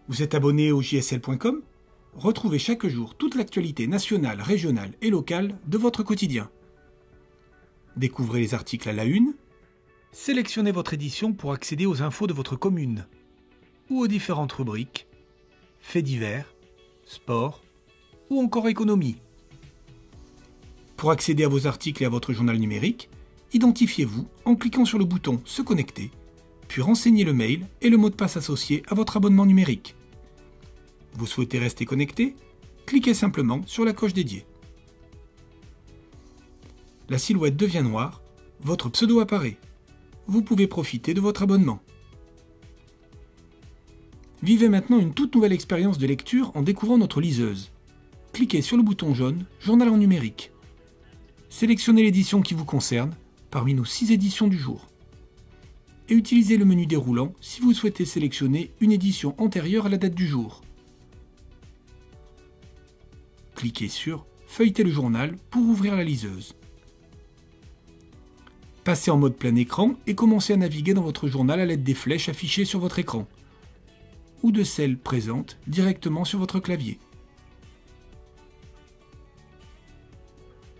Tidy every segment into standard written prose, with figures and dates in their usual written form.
Vous êtes abonné au JSL.com? Retrouvez chaque jour toute l'actualité nationale, régionale et locale de votre quotidien. Découvrez les articles à la une. Sélectionnez votre édition pour accéder aux infos de votre commune ou aux différentes rubriques faits divers, sport ou encore économie. Pour accéder à vos articles et à votre journal numérique, identifiez-vous en cliquant sur le bouton « Se connecter », puis renseignez le mail et le mot de passe associé à votre abonnement numérique. Vous souhaitez rester connecté? Cliquez simplement sur la coche dédiée. La silhouette devient noire, votre pseudo apparaît. Vous pouvez profiter de votre abonnement. Vivez maintenant une toute nouvelle expérience de lecture en découvrant notre liseuse. Cliquez sur le bouton jaune « Journal en numérique ». Sélectionnez l'édition qui vous concerne parmi nos 6 éditions du jour. Et utilisez le menu déroulant si vous souhaitez sélectionner une édition antérieure à la date du jour. Cliquez sur « Feuilleter le journal » pour ouvrir la liseuse. Passez en mode plein écran et commencez à naviguer dans votre journal à l'aide des flèches affichées sur votre écran ou de celles présentes directement sur votre clavier.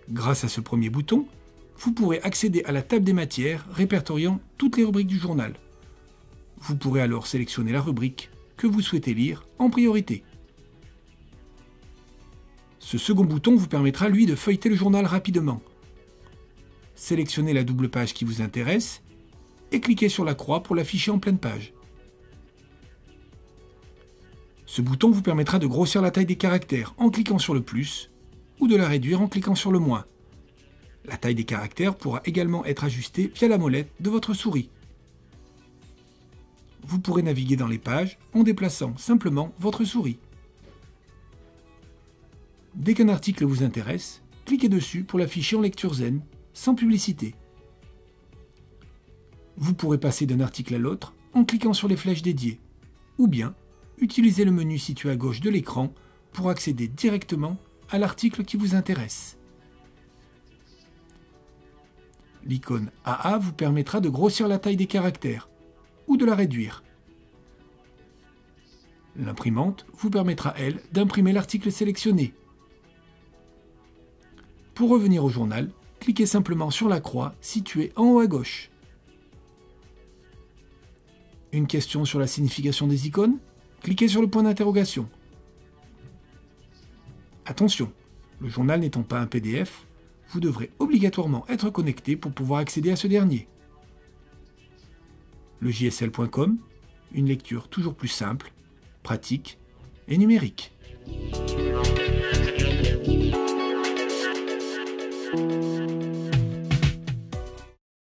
Grâce à ce premier bouton, vous pourrez accéder à la table des matières répertoriant toutes les rubriques du journal. Vous pourrez alors sélectionner la rubrique que vous souhaitez lire en priorité. Ce second bouton vous permettra, lui, de feuilleter le journal rapidement. Sélectionnez la double page qui vous intéresse et cliquez sur la croix pour l'afficher en pleine page. Ce bouton vous permettra de grossir la taille des caractères en cliquant sur le plus ou de la réduire en cliquant sur le moins. La taille des caractères pourra également être ajustée via la molette de votre souris. Vous pourrez naviguer dans les pages en déplaçant simplement votre souris. Dès qu'un article vous intéresse, cliquez dessus pour l'afficher en lecture zen, sans publicité. Vous pourrez passer d'un article à l'autre en cliquant sur les flèches dédiées, ou bien utilisez le menu situé à gauche de l'écran pour accéder directement à l'article qui vous intéresse. L'icône AA vous permettra de grossir la taille des caractères ou de la réduire. L'imprimante vous permettra, elle, d'imprimer l'article sélectionné. Pour revenir au journal, cliquez simplement sur la croix située en haut à gauche. Une question sur la signification des icônes? Cliquez sur le point d'interrogation. Attention, le journal n'étant pas un PDF, vous devrez obligatoirement être connecté pour pouvoir accéder à ce dernier. Le JSL.com, une lecture toujours plus simple, pratique et numérique.